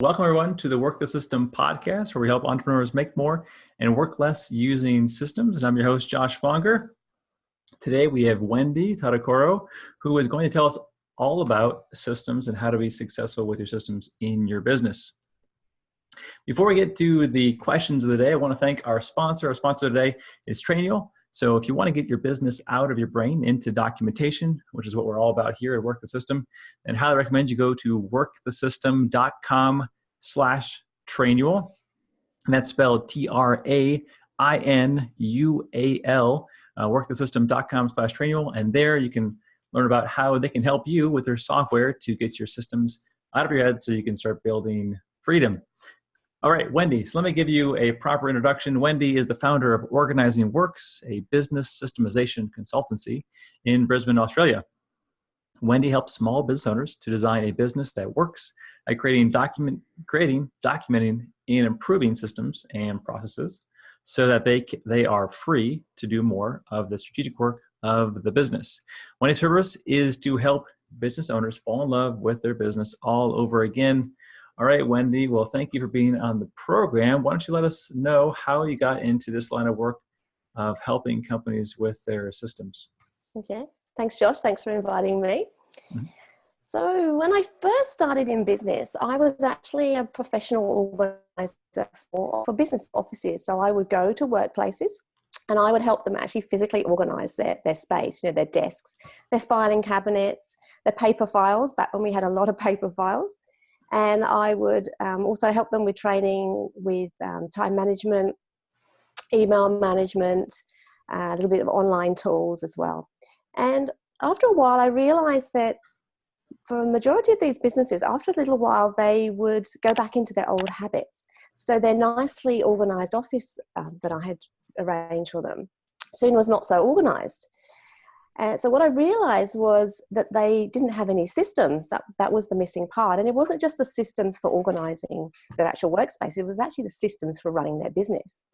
Welcome, everyone, to the Work the System podcast, where we help entrepreneurs make more and work less using systems. And I'm your host, Josh Fonger. Today, we have Wendy Tadakoro, who is going to tell us all about systems and how to be successful with your systems in your business. Before we get to the questions of the day, I want to thank our sponsor. Our sponsor today is Trainual. So if you want to get your business out of your brain into documentation, which is what we're all about here at Work the System, then I highly recommend you go to workthesystem.com/Trainual. And that's spelled Trainual, workthesystem.com/Trainual. And there you can learn about how they can help you with their software to get your systems out of your head so you can start building freedom. All right, Wendy, so let me give you a proper introduction. Wendy is the founder of Organising Works, a business systemization consultancy in Brisbane, Australia. Wendy helps small business owners to design a business that works by documenting, and improving systems and processes so that they are free to do more of the strategic work of the business. Wendy's purpose is to help business owners fall in love with their business all over again. All right, Wendy, well, thank you for being on the program. Why don't you let us know how you got into this line of work of helping companies with their systems? Okay, thanks, Josh. Thanks for inviting me. Mm-hmm. So when I first started in business, I was actually a professional organizer for business offices. So I would go to workplaces and I would help them actually physically organize their space, their desks, their filing cabinets, their paper files, back when we had a lot of paper files. And I would also help them with training with time management, email management, a little bit of online tools as well. And after a while, I realized that for a majority of these businesses, after a little while, they would go back into their old habits. So their nicely organized office that I had arranged for them soon was not so organized. So what I realized was that they didn't have any systems. That was the missing part. And it wasn't just the systems for organizing their actual workspace. It was actually the systems for running their business.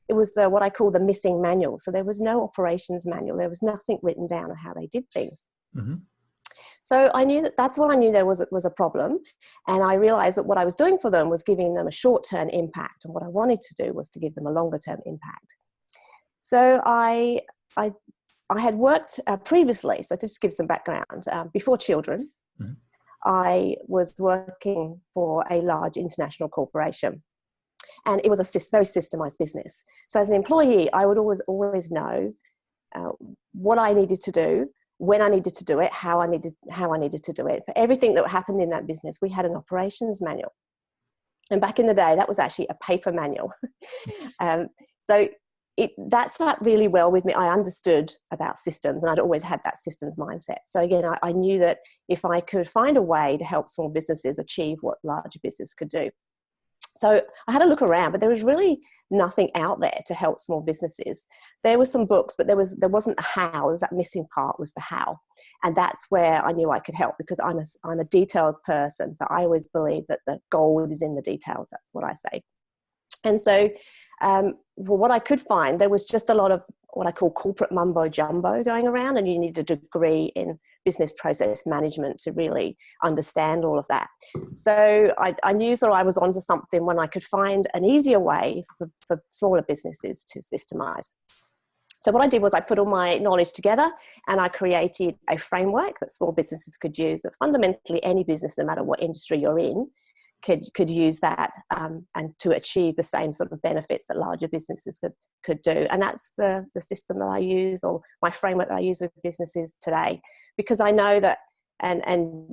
It was what I call the missing manual. So there was no operations manual. There was nothing written down on how they did things. Mm-hmm. So I knew that's what I knew there was a problem. And I realized that what I was doing for them was giving them a short-term impact. And what I wanted to do was to give them a longer-term impact. So I had worked previously, so just to give some background, before children, mm-hmm. I was working for a large international corporation, and it was a very systemized business. So as an employee, I would always know what I needed to do, when I needed to do it, how I needed to do it. For everything that happened in that business, we had an operations manual. And back in the day, that was actually a paper manual. So that sat really well with me. I understood about systems, and I'd always had that systems mindset. So again, I knew that if I could find a way to help small businesses achieve what larger business could do. So I had a look around, but there was really nothing out there to help small businesses. There were some books, but there wasn't a how. It was that missing part was the how. And that's where I knew I could help, because I'm a details person. So I always believe that the gold is in the details. That's what I say. And so for what I could find, there was just a lot of what I call corporate mumbo jumbo going around, and you need a degree in business process management to really understand all of that. So I knew that I was onto something when I could find an easier way for smaller businesses to systemize. So what I did was I put all my knowledge together and I created a framework that small businesses could use. That fundamentally any business, no matter what industry you're in, could use that and to achieve the same sort of benefits that larger businesses could do. And that's the system that I use, or my framework that I use with businesses today, because I know that, and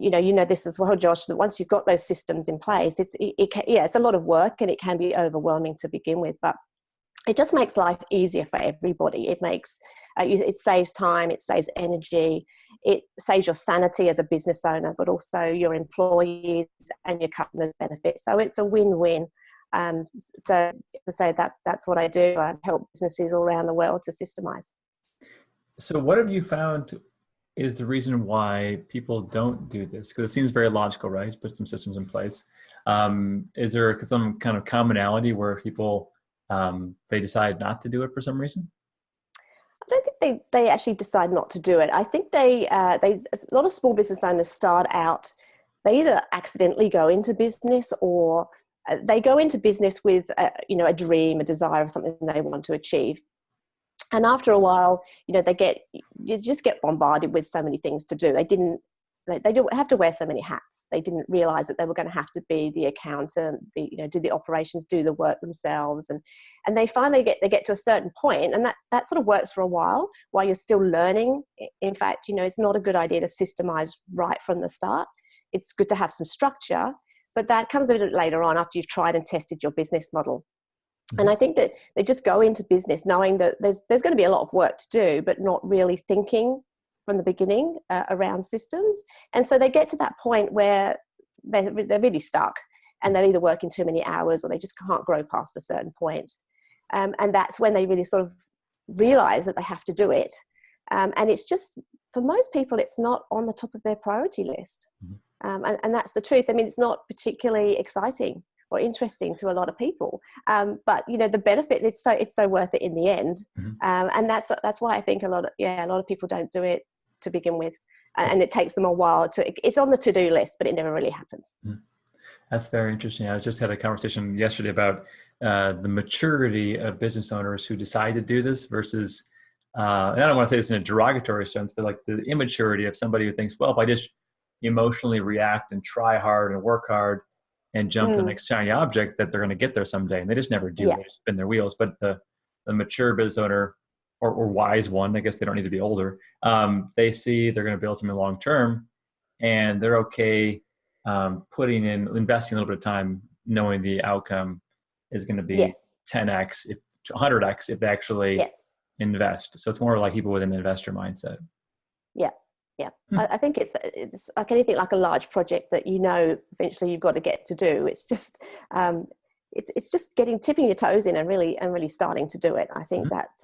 you know this as well, Josh, that once you've got those systems in place, it's a lot of work and it can be overwhelming to begin with, but it just makes life easier for everybody. It makes it saves time, it saves energy, it saves your sanity as a business owner, but also your employees and your customers benefit. So it's a win-win. So to say that's what I do. I help businesses all around the world to systemize. So what have you found is the reason why people don't do this? Because it seems very logical, right? Put some systems in place. Is there some kind of commonality where people they decide not to do it for some reason? I don't think they actually decide not to do it. I think a lot of small business owners start out they either accidentally go into business, or they go into business with a dream, a desire of something they want to achieve. And after a while, you just get bombarded with so many things to do. They don't have to wear so many hats. They didn't realize that they were going to have to be the accountant, do the operations, do the work themselves. And they finally get to a certain point, and that sort of works for a while you're still learning. In fact, it's not a good idea to systemize right from the start. It's good to have some structure, but that comes a bit later on after you've tried and tested your business model. And I think that they just go into business knowing that there's going to be a lot of work to do, but not really thinking from the beginning around systems. And so they get to that point where they're really stuck, and they're either working too many hours, or they just can't grow past a certain point. And that's when they really sort of realize that they have to do it. And it's just, for most people, it's not on the top of their priority list. And that's the truth. I mean, it's not particularly exciting or interesting to a lot of people, but the benefits, it's so worth it in the end. And that's why I think a lot of people don't do it to begin with, and it takes them a while it's on the to-do list, but it never really happens. That's very interesting. I just had a conversation yesterday about the maturity of business owners who decide to do this versus, and I don't want to say this in a derogatory sense, but like the immaturity of somebody who thinks, well, if I just emotionally react and try hard and work hard and jump to the next shiny object, that they're going to get there someday. And they just never do. They spin their wheels. But the mature business owner, or wise one, I guess they don't need to be older, they see they're going to build something long term, and they're okay investing a little bit of time, knowing the outcome is going to be 10x, if 100x, if they actually invest. So it's more like people with an investor mindset. I think it's like anything, like a large project that eventually you've got to get to do. It's just it's just tipping your toes in and really starting to do it. I think that's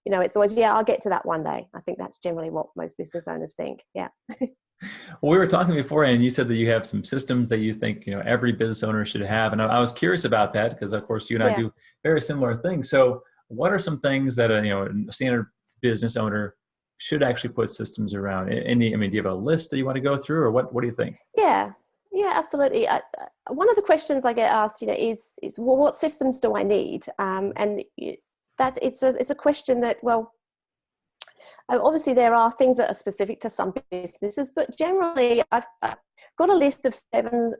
it's always I'll get to that one day. I think that's generally what most business owners think. Well, we were talking before, and you said that you have some systems that you think every business owner should have, and I was curious about that because, of course, you and I do very similar things. So, what are some things that a standard business owner should actually put systems around? Do you have a list that you want to go through, or what do you think? Yeah, absolutely. One of the questions I get asked, is well, what systems do I need? And it's a question that, well, obviously there are things that are specific to some businesses, but generally I've got a list of 7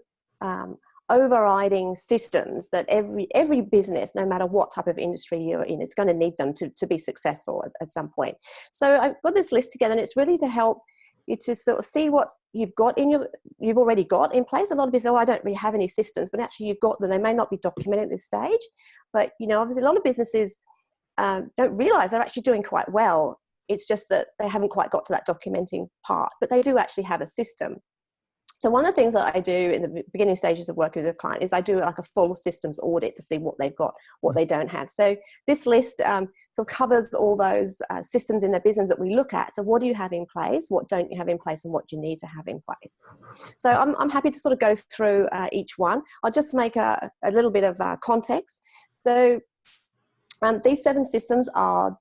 overriding systems that every business, no matter what type of industry you're in, is going to need them to be successful at some point. So I've got this list together, and it's really to help you to sort of see what you've already got in place. A lot of businesses, I don't really have any systems, but actually you've got them. They may not be documented at this stage, but obviously a lot of businesses don't realize they're actually doing quite well. It's just that they haven't quite got to that documenting part, but they do actually have a system. So one of the things that I do in the beginning stages of working with a client is I do like a full systems audit to see what they've got, what they don't have. So this list sort of covers all those systems in their business that we look at. So what do you have in place? What don't you have in place? And what do you need to have in place? So I'm happy to sort of go through each one. I'll just make a little bit of context. So these 7 systems are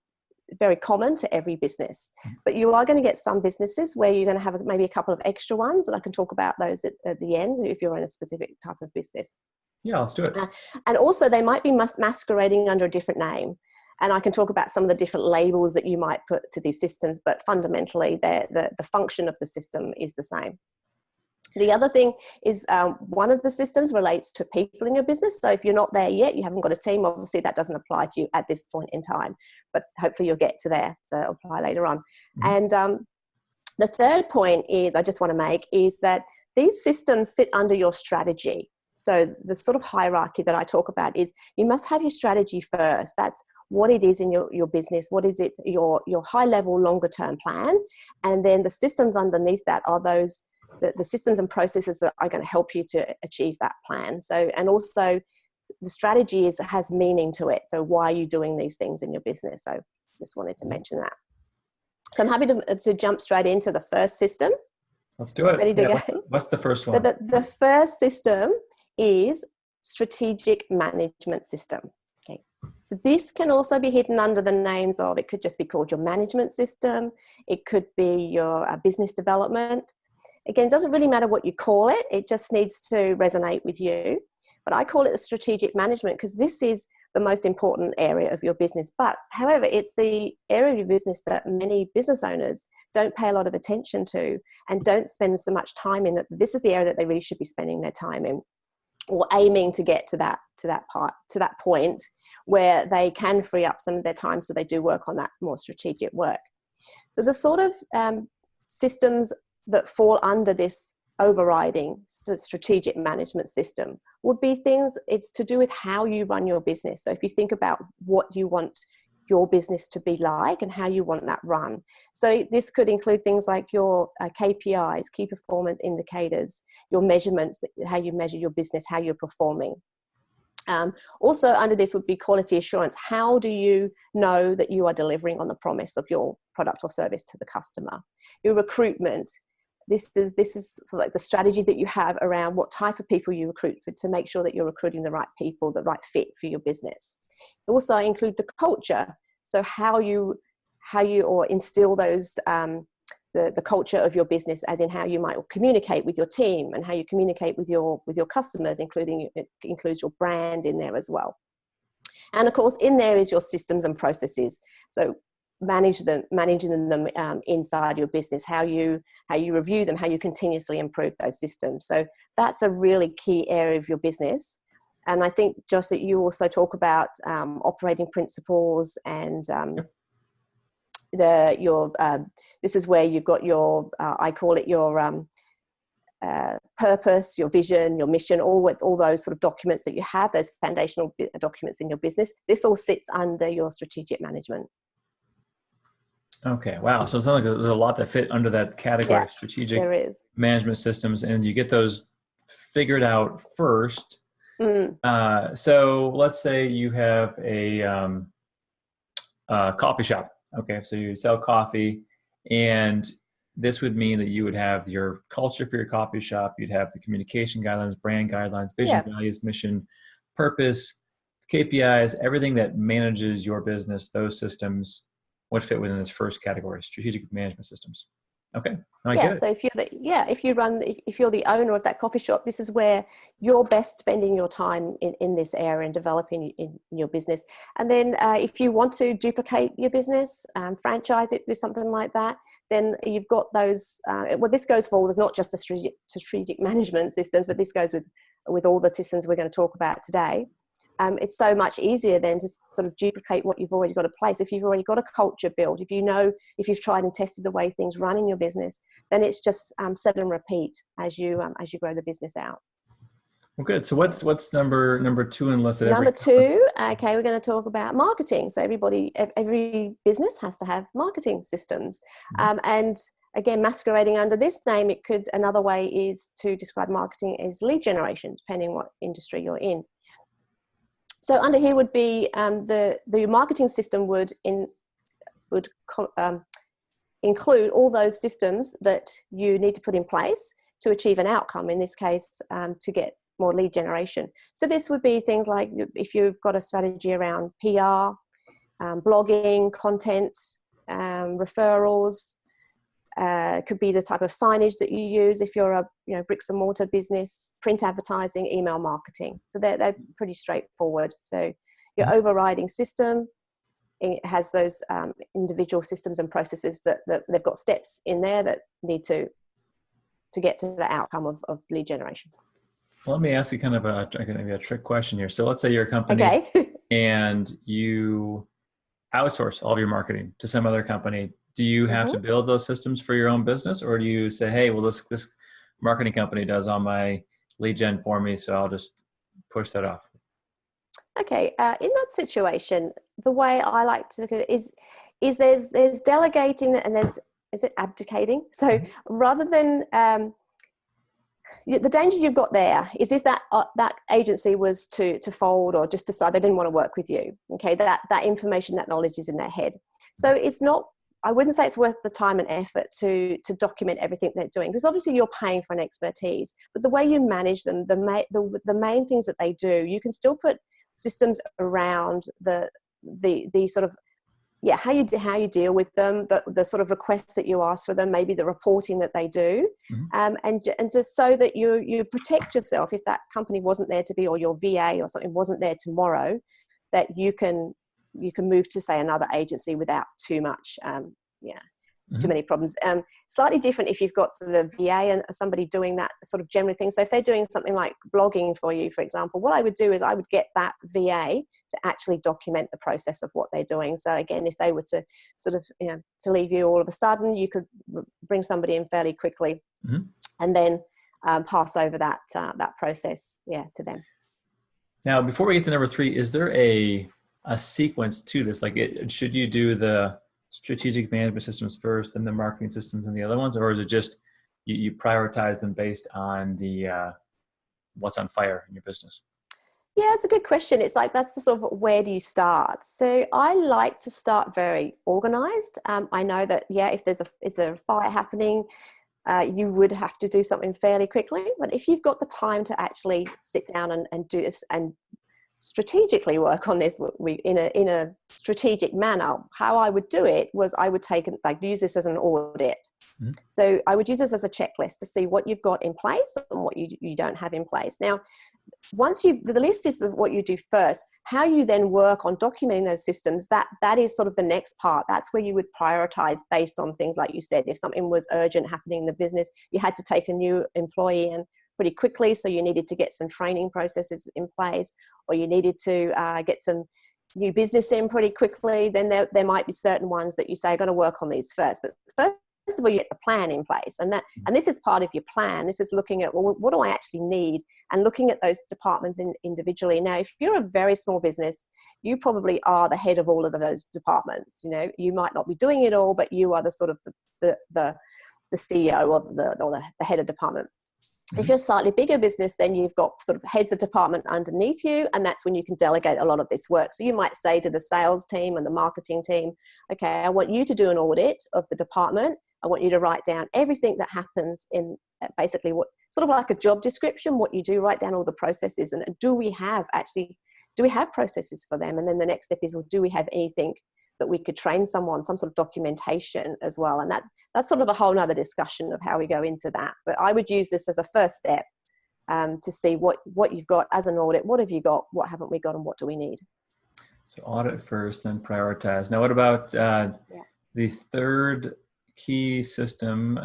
very common to every business, but you are going to get some businesses where you're going to have maybe a couple of extra ones, and I can talk about those at the end if you're in a specific type of business. Yeah, let's do it. And also they might be masquerading under a different name, and I can talk about some of the different labels that you might put to these systems, but fundamentally the function of the system is the same. The other thing is one of the systems relates to people in your business. So if you're not there yet, you haven't got a team, obviously that doesn't apply to you at this point in time, but hopefully you'll get to there. So it'll apply later on. And the third point I just want to make is that these systems sit under your strategy. So the sort of hierarchy that I talk about is you must have your strategy first. That's what it is in your business. What is it, your high level, longer term plan. And then the systems underneath that are those the systems and processes that are going to help you to achieve that plan. So, and also the strategy has meaning to it. So why are you doing these things in your business? So just wanted to mention that. So I'm happy to jump straight into the first system. Let's do it. Ready to go? What's the first one? The first system is strategic management system. Okay. So this can also be hidden under the names of, it could just be called your management system. It could be your business development. again, it doesn't really matter what you call it. It just needs to resonate with you. But I call it the strategic management because this is the most important area of your business. But however, it's the area of your business that many business owners don't pay a lot of attention to and don't spend so much time in. That this is the area that they really should be spending their time in, or aiming to get to that point where they can free up some of their time so they do work on that more strategic work. So the sort of systems that fall under this overriding strategic management system would be things, it's to do with how you run your business. So if you think about what you want your business to be like and how you want that run. So this could include things like your KPIs, key performance indicators, your measurements, how you measure your business, how you're performing. Also under this would be quality assurance. How do you know that you are delivering on the promise of your product or service to the customer? Your recruitment. This is sort of like the strategy that you have around what type of people you recruit for, to make sure that you're recruiting the right people, the right fit for your business. Also include the culture. So how you or instill those the culture of your business, as in how you might communicate with your team and how you communicate with your customers, including, it includes your brand in there as well. And of course, in there is your systems and processes. So managing them inside your business, how you review them, how you continuously improve those systems. So that's a really key area of your business. And I think, Josh, that you also talk about operating principles and this is where you've got your I call it your purpose, your vision, your mission, all those sort of documents that you have, those foundational documents in your business. This all sits under your strategic management. Okay, wow. So it sounds like there's a lot that fit under that category of strategic management systems, and you get those figured out first. So let's say you have a coffee shop. Okay, so you sell coffee, and this would mean that you would have your culture for your coffee shop. You'd have the communication guidelines, brand guidelines, vision, values, mission, purpose, KPIs, everything that manages your business. Those systems would fit within this first category, strategic management systems. Okay. So if you're the owner of that coffee shop, this is where you're best spending your time in this area and developing in your business. And then if you want to duplicate your business, franchise it, do something like that, then you've got those. This goes for all. There's not just the strategic management systems, but this goes with all the systems we're going to talk about today. It's so much easier then to sort of duplicate what you've already got in place. If you've already got a culture built, if you've tried and tested the way things run in your business, then it's just set and repeat as you grow the business out. Well, good. So what's number two in list? Number two, okay, we're going to talk about marketing. So every business has to have marketing systems, and again, masquerading under this name, another way is to describe marketing as lead generation, depending what industry you're in. So under here would be the marketing system would include all those systems that you need to put in place to achieve an outcome, in this case, to get more lead generation. So this would be things like if you've got a strategy around PR, blogging, content, referrals, could be the type of signage that you use if you're a bricks and mortar business, print advertising, email marketing. So they're pretty straightforward. So your overriding system, it has those individual systems and processes that they've got steps in there that need to get to the outcome of lead generation. Well, let me ask you kind of a trick question here. So let's say you're a company and you outsource all of your marketing to some other company. Do you have to build those systems for your own business, or do you say, hey, well, this marketing company does all my lead gen for me, so I'll just push that off? Okay. In that situation, the way I like to look at it is there's delegating and is it abdicating? So rather than the danger you've got there is if that agency was to fold or just decide they didn't want to work with you. Okay, that information, that knowledge is in their head. So it's not. I wouldn't say it's worth the time and effort to document everything they're doing, because obviously you're paying for an expertise, but the way you manage them, the main things that they do, you can still put systems around the sort of how you deal with them, the sort of requests that you ask for them, maybe the reporting that they do, and just so that you protect yourself if that company wasn't there to be, or your VA or something wasn't there tomorrow, that you can move to, say, another agency without too much too many problems. Slightly different if you've got sort of a VA and somebody doing that sort of general thing. So if they're doing something like blogging for you, for example, what I would do is I would get that VA to actually document the process of what they're doing. So again, if they were to sort of, to leave you all of a sudden, you could bring somebody in fairly quickly and then pass over that process, to them. Now, before we get to number 3, is there a sequence to this? Like, should you do the strategic management systems first and the marketing systems and the other ones, or is it just you prioritize them based on the what's on fire in your business? Yeah, it's a good question. It's like, that's the sort of, where do you start? So I like to start very organized. I know that, if there's a fire happening, you would have to do something fairly quickly. But if you've got the time to actually sit down and do this and strategically work on this in a strategic manner, how I would do it was I would use this as an audit. So I would use this as a checklist to see what you've got in place and what you don't have in place. Now, once the list is what you do first, how you then work on documenting those systems, that is sort of the next part. That's where you would prioritize based on things like you said. If something was urgent happening in the business, you had to take a new employee in pretty quickly, so you needed to get some training processes in place, or you needed to get some new business in pretty quickly, then there might be certain ones that you say, I'm going to work on these first. But first of all, you get the plan in place, and this is part of your plan. This is looking at, well, what do I actually need, and looking at those departments individually. Now, if you're a very small business, you probably are the head of all of those departments. You might not be doing it all, but you are the sort of the CEO or the head of department. If you're a slightly bigger business, then you've got sort of heads of department underneath you, and that's when you can delegate a lot of this work. So you might say to the sales team and the marketing team, okay, I want you to do an audit of the department. I want you to write down everything that happens in basically what sort of like a job description, what you do, write down all the processes, and do we have processes for them? And then the next step is, well, do we have anything that we could train someone, some sort of documentation as well? And that's sort of a whole nother discussion of how we go into that. But I would use this as a first step to see what you've got as an audit. What have you got? What haven't we got? And what do we need? So audit first, then prioritize. Now, what about the third key system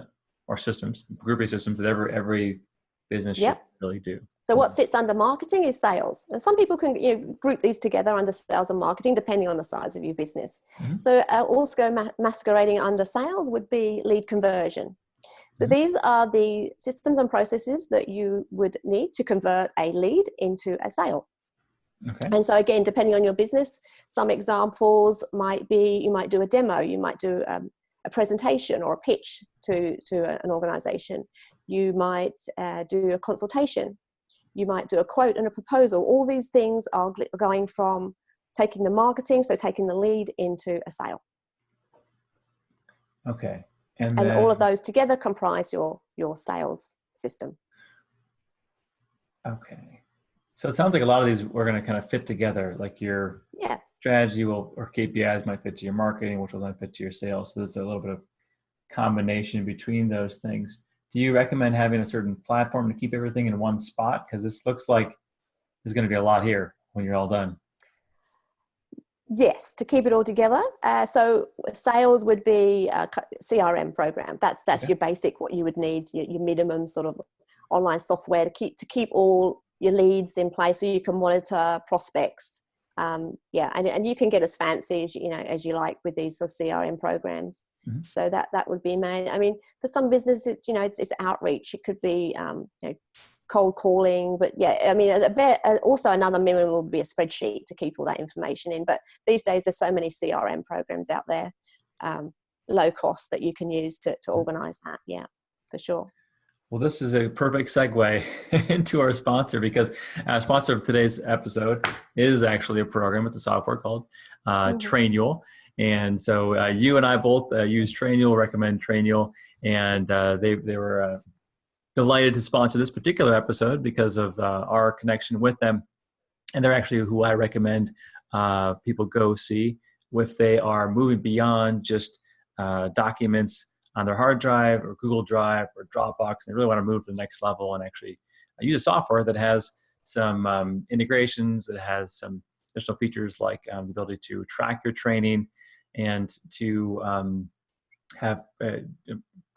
or systems, group of systems that every business should really do? So what sits under marketing is sales. And some people can group these together under sales and marketing, depending on the size of your business. So also masquerading under sales would be lead conversion. So these are the systems and processes that you would need to convert a lead into a sale. Okay. And so again, depending on your business, some examples might be, you might do a demo, you might do a presentation or a pitch to an organization. You might do a consultation. You might do a quote and a proposal. All these things are going from taking the marketing, so taking the lead, into a sale. Okay. And all of those together comprise your sales system. Okay. So it sounds like a lot of these we're going to kind of fit together, like your strategy or KPIs might fit to your marketing, which will then fit to your sales. So there's a little bit of combination between those things. Do you recommend having a certain platform to keep everything in one spot? Because this looks like there's going to be a lot here when you're all done. Yes, to keep it all together. So sales would be a CRM program. That's your basic, what you would need, your minimum sort of online software to keep all your leads in place, so you can monitor prospects. And you can get as fancy as you like with these sort of CRM programs. So that would be main. I mean, for some businesses, it's outreach. It could be cold calling, but also another minimum would be a spreadsheet to keep all that information in. But these days, there's so many CRM programs out there, low cost, that you can use to organize that. Yeah, for sure. Well, this is a perfect segue into our sponsor, because our sponsor of today's episode is actually a program. It's a software called Trainual. And so you and I both use Trainual, recommend Trainual, and they were delighted to sponsor this particular episode because of our connection with them. And they're actually who I recommend people go see if they are moving beyond just documents on their hard drive or Google Drive or Dropbox. They really want to move to the next level and actually use a software that has some integrations, that has some additional features like the ability to track your training and to have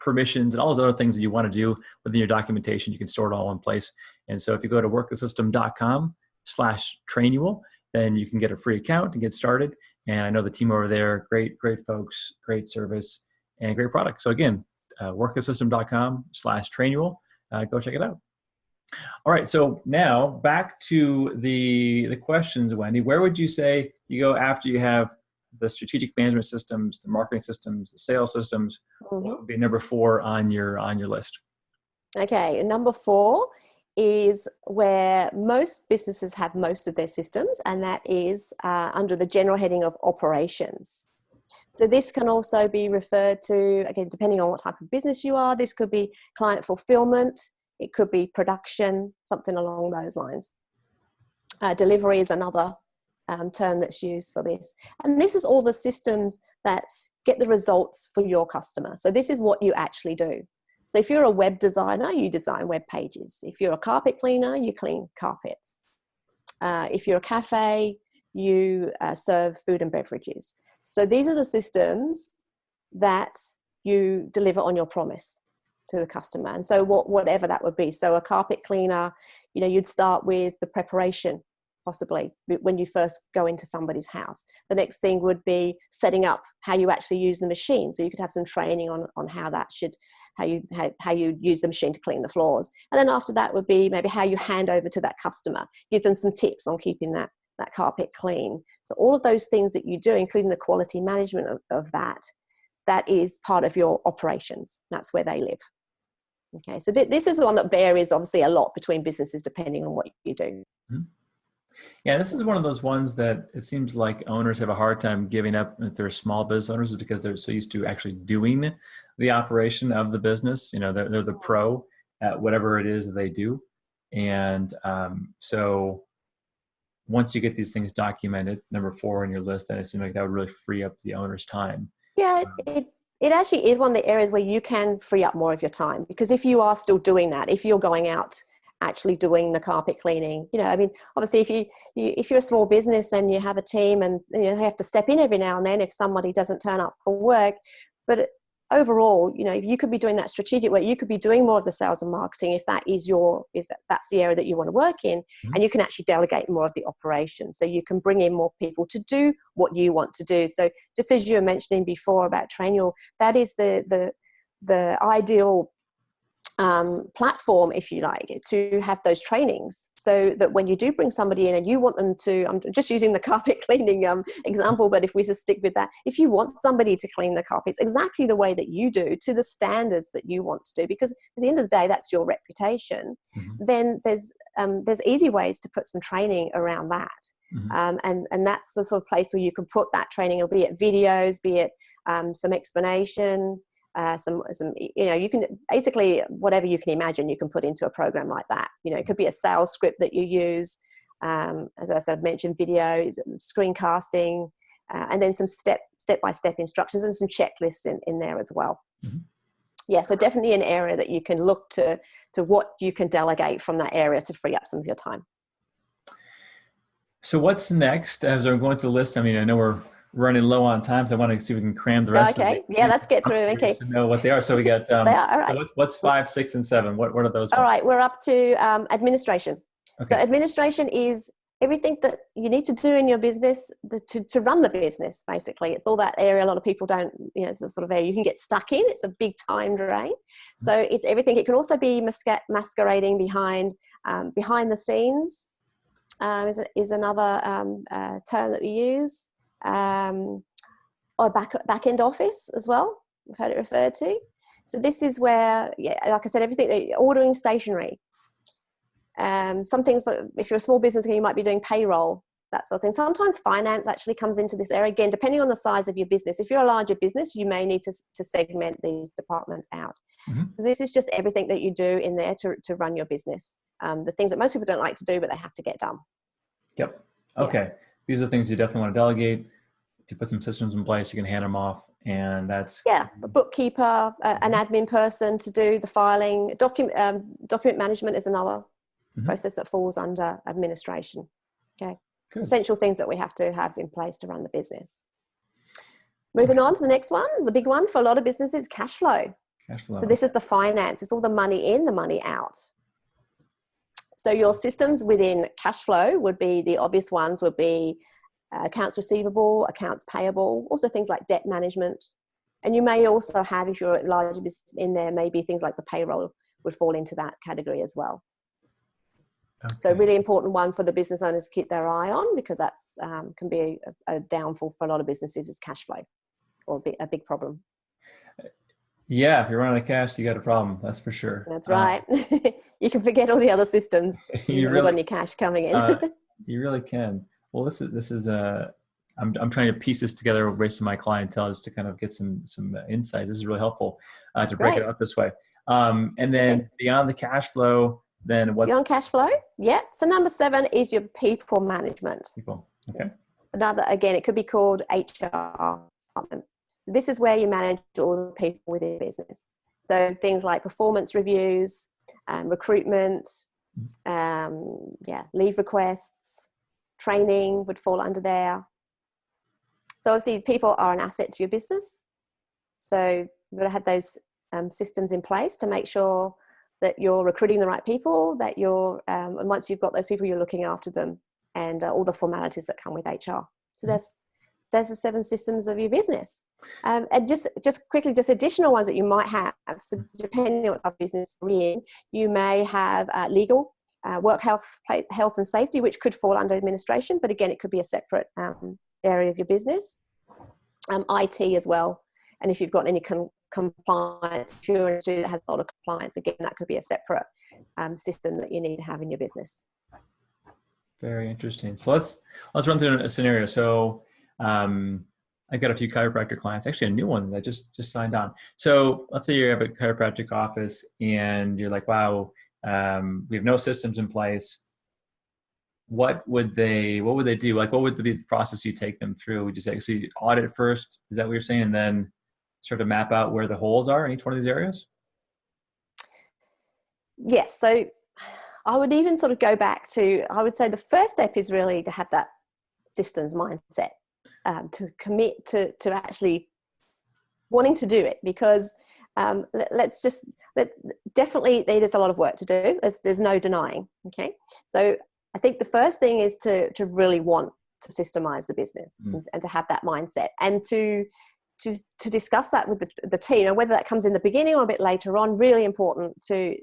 permissions and all those other things that you want to do within your documentation. You can store it all in place. And so if you go to workthesystem.com/trainual, then you can get a free account and get started. And I know the team over there, great folks, great service, and great product. So again, workthesystem.com/trainual. Go check it out. All right, so now back to the questions, Wendy. Where would you say you go after you have the strategic management systems, the marketing systems, the sales systems? What would be number 4 on your list? Okay, number 4 is where most businesses have most of their systems, and that is under the general heading of operations. So this can also be referred to, again, depending on what type of business you are. This could be client fulfillment. It could be production, something along those lines. Delivery is another term that's used for this. And this is all the systems that get the results for your customer. So this is what you actually do. So if you're a web designer, you design web pages. If you're a carpet cleaner, you clean carpets. If you're a cafe, you serve food and beverages. So these are the systems that you deliver on your promise to the customer. And so whatever that would be. So a carpet cleaner, you'd start with the preparation, possibly when you first go into somebody's house. The next thing would be setting up how you actually use the machine. So you could have some training on how you use the machine to clean the floors. And then after that would be maybe how you hand over to that customer, give them some tips on keeping that carpet clean. So all of those things that you do, including the quality management of that is part of your operations. That's where they live. Okay, so this is the one that varies obviously a lot between businesses depending on what you do. Mm-hmm. Yeah, this is one of those ones that it seems like owners have a hard time giving up if they're small business owners, because they're so used to actually doing the operation of the business. They're the pro at whatever it is that they do. And so once you get these things documented, number 4 on your list, then it seems like that would really free up the owner's time. Yeah, it actually is one of the areas where you can free up more of your time, because if you are still doing that, if you're going out actually doing the carpet cleaning, obviously if you're a small business and you have a team and you have to step in every now and then if somebody doesn't turn up for work, but overall, you could be doing that strategic work. You could be doing more of the sales and marketing if that's the area that you want to work in, and you can actually delegate more of the operations. So you can bring in more people to do what you want to do. So just as you were mentioning before about Trainual, that is the ideal platform, if you like, to have those trainings, so that when you do bring somebody in and you want them to, I'm just using the carpet cleaning example, but if we just stick with that, if you want somebody to clean the carpets exactly the way that you do, to the standards that you want to do, because at the end of the day, that's your reputation, then there's easy ways to put some training around that. And that's the sort of place where you can put that training, be it videos, be it some explanation, you can basically, whatever you can imagine, you can put into a program like that. It could be a sales script that you use, as I said, mentioned videos, screencasting, and then some step-by-step instructions and some checklists in there as well. Yeah, so definitely an area that you can look to what you can delegate from that area to free up some of your time. So what's next? As I'm going through the list, I know we're running low on time, so I want to see if we can cram the rest of it. Yeah, let's get through. Okay. To know what they are. So we got they are, all right. So what's 5, 6, and 7? What are those? All right, we're up to administration. Okay. So administration is everything that you need to do in your business to run the business, basically. It's all that area a lot of people don't, it's a sort of area you can get stuck in. It's a big time drain. So it's everything. It can also be masquerading behind the scenes, is another term that we use. Or back end office as well. We've heard it referred to. So this is where, like I said, everything, ordering stationery. Some things that if you're a small business, you might be doing payroll, that sort of thing. Sometimes finance actually comes into this area, again, depending on the size of your business. If you're a larger business, you may need to segment these departments out. So this is just everything that you do in there to run your business. The things that most people don't like to do, but they have to get done. Yep. Okay. Yeah. These are things you definitely want to delegate. if you put some systems in place, you can hand them off, and that's Yeah, a bookkeeper, an admin person to do the filing. Document management is another process that falls under administration. Okay, good. Essential things that we have to have in place to run the business. Moving on to the next one, the big one for a lot of businesses, cash flow. Cash flow. So this is the finance. It's all the money in, the money out. So your systems within cash flow would be, the obvious ones would be accounts receivable, accounts payable, also things like debt management. And you may also have, if you're a larger business in there, maybe things like the payroll would fall into that category as well. Okay. So really important one for the business owners to keep their eye on, because that's can be a downfall for a lot of businesses, is cash flow, or a big problem. Yeah, if you're running out of cash, you got a problem. That's for sure. That's right. You can forget all the other systems. You really got any cash coming in. You really can. Well, this is I'm trying to piece this together based on my clientele, just to kind of get some insights. This is really helpful to break it up this way. And then beyond the cash flow, then what's beyond cash flow? Yeah. So number 7 is your people management. People. Okay. Another, again, it could be called HR department. This is where you manage all the people within the business. So things like performance reviews, recruitment, leave requests, training would fall under there. So obviously people are an asset to your business. So you've got to have those systems in place to make sure that you're recruiting the right people, that you're, and once you've got those people, you're looking after them, and all the formalities that come with HR. So there's the 7 systems of your business. And just quickly, just additional ones that you might have. So depending on what type of business you're in, you may have legal, work health and safety, which could fall under administration, but again, it could be a separate area of your business. IT as well. And if you've got any compliance, if you're an industry that has a lot of compliance, again, that could be a separate system that you need to have in your business. Very interesting. So let's run through a scenario. So I've got a few chiropractor clients, actually a new one that just signed on. So let's say you have a chiropractic office and you're like, wow, we have no systems in place. What would they do? Like, what would be the process you take them through? Would you say, so you audit first? Is that what you're saying? And then sort of map out where the holes are in each one of these areas? Yes. So I would even sort of go back to, I would say the first step is really to have that systems mindset, to commit to actually wanting to do it, because definitely there's a lot of work to do. There's no denying. Okay. So I think the first thing is to really want to systemize the business and to have that mindset, and to discuss that with the team, and whether that comes in the beginning or a bit later on. Really important to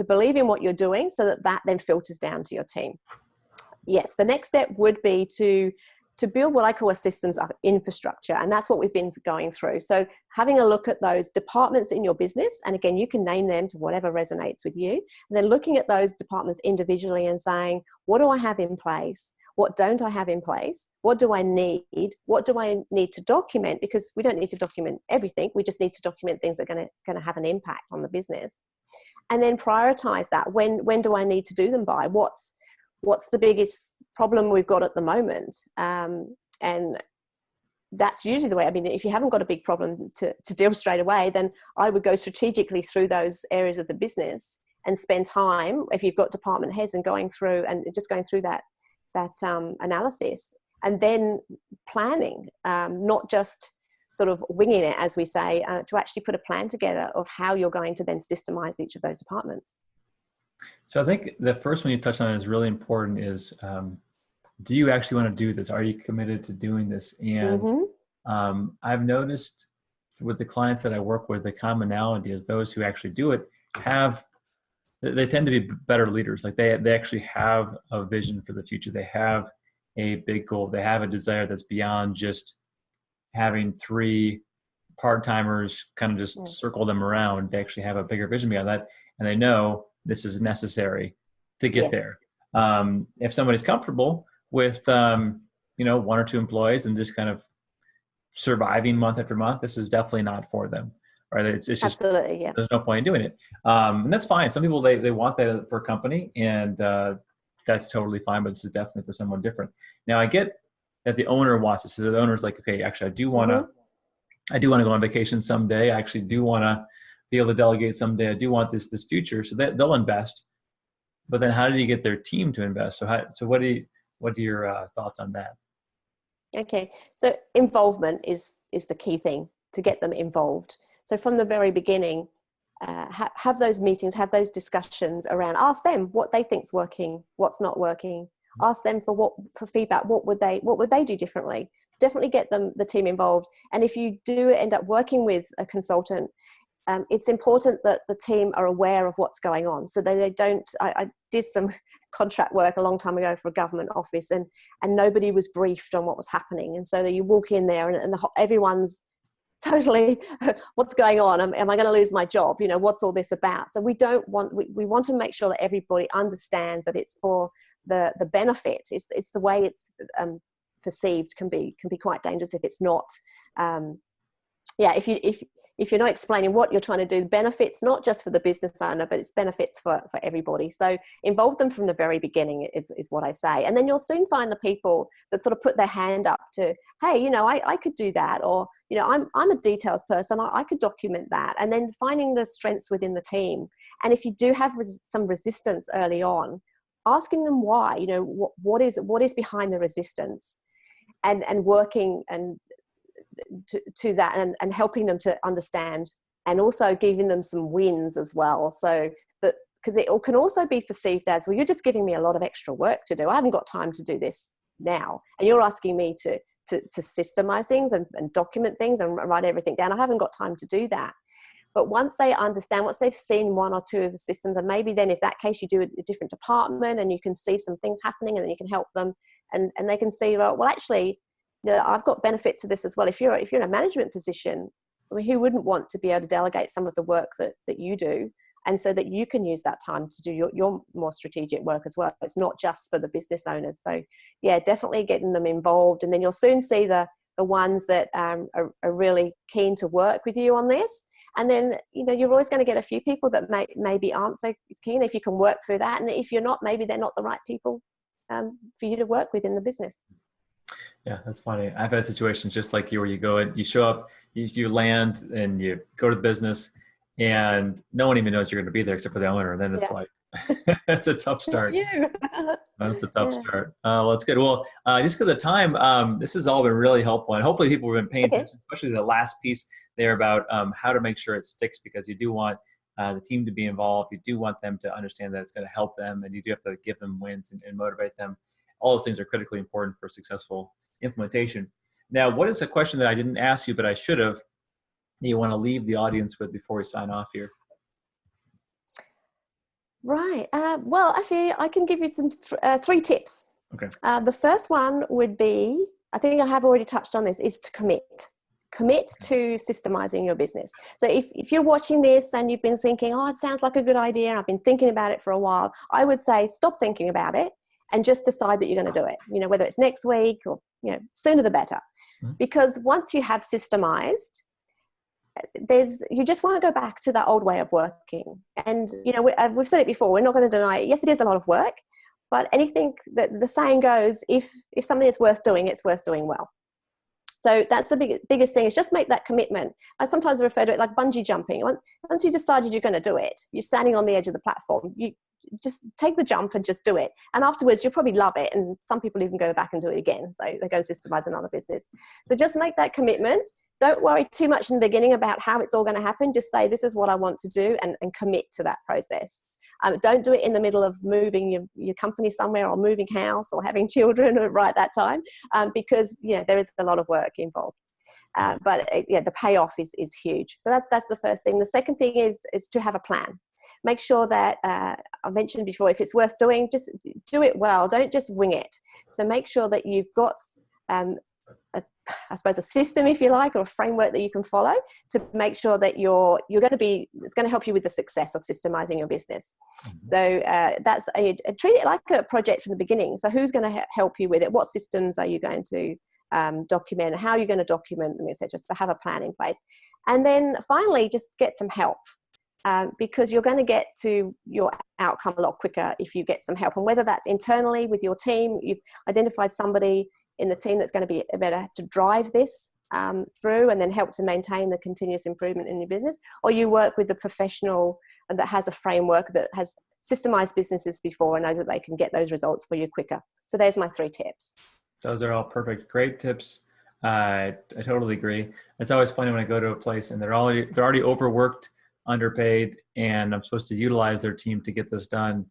believe in what you're doing, so that then filters down to your team. Yes, the next step would be to build what I call a systems infrastructure, and that's what we've been going through. So having a look at those departments in your business, and again, you can name them to whatever resonates with you, and then looking at those departments individually and saying, what do I have in place? What don't I have in place? What do I need? What do I need to document? Because we don't need to document everything. We just need to document things that are going to have an impact on the business. And then prioritize that. When do I need to do them by? What's the biggest problem we've got at the moment? And that's usually the way. I mean, if you haven't got a big problem to deal straight away, then I would go strategically through those areas of the business and spend time, if you've got department heads, and going through that analysis, and then planning, not just sort of winging it, as we say, to actually put a plan together of how you're going to then systemize each of those departments. So I think the first one you touched on is really important, is do you actually want to do this? Are you committed to doing this? And I've noticed with the clients that I work with, the commonality is those who actually do it they tend to be better leaders. Like they actually have a vision for the future. They have a big goal. They have a desire that's beyond just having 3 part-timers kind of just circle them around. They actually have a bigger vision beyond that, and they know this is necessary to get there. If somebody's comfortable with 1 or 2 employees and just kind of surviving month after month, this is definitely not for them. Right? It's just, absolutely, yeah. There's no point in doing it. And that's fine. Some people, they want that for a company, and that's totally fine, but this is definitely for someone different. Now I get that the owner wants to. So the owner's like, okay, actually, I do want to go on vacation someday. I actually do want to be able to delegate someday. I do want this future. So that they'll invest. But then how do you get their team to invest? So what are your thoughts on that? Okay, so involvement is the key thing, to get them involved. So from the very beginning, have those meetings, have those discussions around, ask them what they think's working, what's not working. Ask them for feedback. What would they do differently? So definitely get the team involved. And if you do end up working with a consultant, it's important that the team are aware of what's going on, so they don't. I did some contract work a long time ago for a government office, and nobody was briefed on what was happening, and so that you walk in there and everyone's totally, what's going on? Am I going to lose my job? You know, what's all this about? So we want to make sure that everybody understands that it's for the benefit. It's the way it's perceived can be quite dangerous if it's not. If you're not explaining what you're trying to do, benefits not just for the business owner, but it's benefits for everybody. So involve them from the very beginning is what I say. And then you'll soon find the people that sort of put their hand up to, hey, you know, I could do that. Or, you know, I'm a details person. I could document that. And then finding the strengths within the team. And if you do have some resistance early on, asking them why, you know, what is behind the resistance, and working and to that, and helping them to understand, and also giving them some wins as well. So that, because it can also be perceived as, well, you're just giving me a lot of extra work to do. I haven't got time to do this now. And you're asking me to systemize things and document things and write everything down. I haven't got time to do that. But once they understand, once they've seen one or two of the systems, and maybe then if that case you do a different department and you can see some things happening, and then you can help them, and they can see, well actually, I've got benefit to this as well. If you're in a management position, I mean, who wouldn't want to be able to delegate some of the work that you do, and so that you can use that time to do your more strategic work as well. It's not just for the business owners. So yeah, definitely getting them involved, and then you'll soon see the ones that are really keen to work with you on this. And then, you know, you're always going to get a few people that maybe aren't so keen, if you can work through that. And if you're not, maybe they're not the right people for you to work with in the business. Yeah, that's funny. I've had situations just like you, where you go and you show up, you land, and you go to the business, and no one even knows you're going to be there except for the owner. And then it's like, it's a tough start. That's a tough start. Well, it's good. Well, just because of time, this has all been really helpful, and hopefully people have been paying attention, especially the last piece there about how to make sure it sticks, because you do want the team to be involved. You do want them to understand that it's going to help them, and you do have to give them wins and motivate them. All those things are critically important for successful implementation. Now, what is a question that I didn't ask you, but I should have, that you want to leave the audience with before we sign off here? Right. Well, actually, I can give you some three tips. Okay. The first one would be, I think I have already touched on this, is to commit. Commit to systemizing your business. So if you're watching this and you've been thinking, oh, it sounds like a good idea, I've been thinking about it for a while, I would say stop thinking about it and just decide that you're going to do it. You know, whether it's next week or, you know, sooner the better. Mm-hmm. Because once you have systemized, you just won't go back to that old way of working. And, you know, we've said it before, we're not going to deny it. Yes, it is a lot of work, but anything that the saying goes, if something is worth doing, it's worth doing well. So that's the biggest thing, is just make that commitment. I sometimes refer to it like bungee jumping. Once you decided you're going to do it, you're standing on the edge of the platform, you just take the jump and just do it. And afterwards, you'll probably love it. And some people even go back and do it again. So they go systemize another business. So just make that commitment. Don't worry too much in the beginning about how it's all going to happen. Just say, this is what I want to do, and commit to that process. Don't do it in the middle of moving your company somewhere, or moving house, or having children right at that time, because, you know, there is a lot of work involved. But the payoff is huge. So that's the first thing. The second thing is to have a plan. Make sure that, I mentioned before, if it's worth doing, just do it well. Don't just wing it. So make sure that you've got, I suppose, a system, if you like, or a framework that you can follow to make sure that it's going to help you with the success of systemizing your business. Mm-hmm. So treat it like a project from the beginning. So who's going to help you with it? What systems are you going to document? How are you going to document them, etc.? So have a plan in place. And then finally, just get some help. Because you're going to get to your outcome a lot quicker if you get some help. And whether that's internally with your team, you've identified somebody in the team that's going to be better to drive this through and then help to maintain the continuous improvement in your business, or you work with the professional that has a framework that has systemized businesses before and knows that they can get those results for you quicker. So there's my 3 tips. Those are all perfect. Great tips. I totally agree. It's always funny when I go to a place and they're already overworked, underpaid, and I'm supposed to utilize their team to get this done,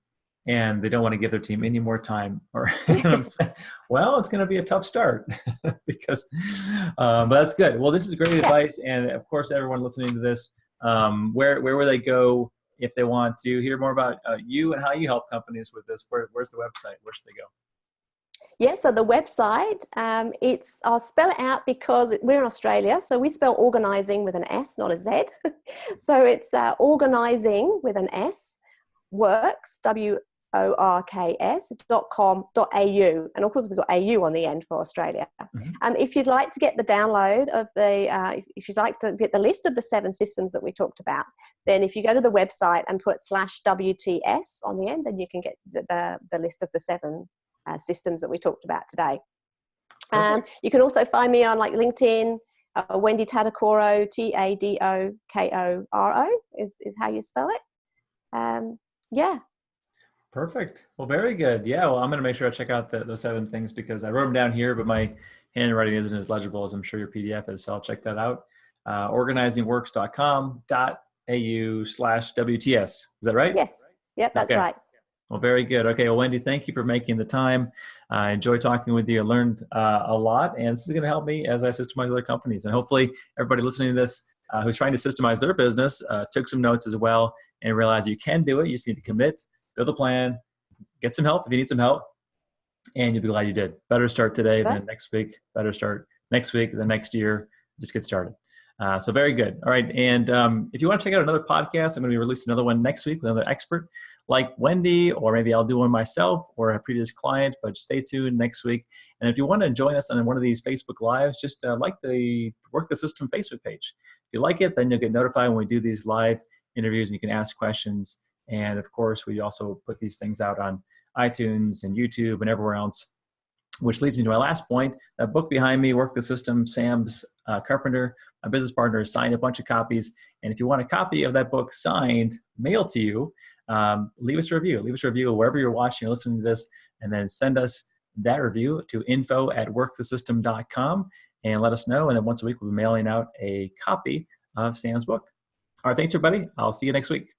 and they don't want to give their team any more time. Or and I'm saying, well, it's going to be a tough start because, but that's good. Well, this is great advice, and of course, everyone listening to this, where will they go if they want to hear more about you and how you help companies with this? Where's the website? Where should they go? Yeah, so the website, I'll spell it out because we're in Australia, so we spell organising with an S, not a Z. So it's organising with an S, works, works.com.au, and of course we've got AU on the end for Australia. Mm-hmm. If you'd like to get the download of if you'd like to get the list of the 7 systems that we talked about, then if you go to the website and put /WTS on the end, then you can get the list of the 7 systems that we talked about today. You can also find me on like LinkedIn, Wendy Tadokoro, Tadokoro is how you spell it. Yeah. Perfect. Well, very good. Yeah. Well, I'm going to make sure I check out the 7 things because I wrote them down here, but my handwriting isn't as legible as I'm sure your PDF is. So I'll check that out. Organizingworks.com.au/WTS. Is that right? Yes. Yep. That's right. Well, very good. Okay. Well, Wendy, thank you for making the time. I enjoyed talking with you. I learned a lot, and this is going to help me as I systemize other companies. And hopefully everybody listening to this who's trying to systemize their business took some notes as well and realized you can do it. You just need to commit, build a plan, get some help if you need some help, and you'll be glad you did. Better start today than next week. Better start next week than next year. Just get started. So very good. All right. And if you want to check out another podcast, I'm going to be releasing another one next week with another expert like Wendy, or maybe I'll do one myself or a previous client, but stay tuned next week. And if you want to join us on one of these Facebook Lives, just like the Work the System Facebook page. If you like it, then you'll get notified when we do these live interviews and you can ask questions. And of course, we also put these things out on iTunes and YouTube and everywhere else, which leads me to my last point. That book behind me, Work the System, Sam's Carpenter, my business partner, has signed a bunch of copies. And if you want a copy of that book signed, mailed to you, leave us a review. Leave us a review wherever you're watching or listening to this, and then send us that review to info@workthesystem.com and let us know. And then once a week, we'll be mailing out a copy of Sam's book. All right, thanks, everybody. I'll see you next week.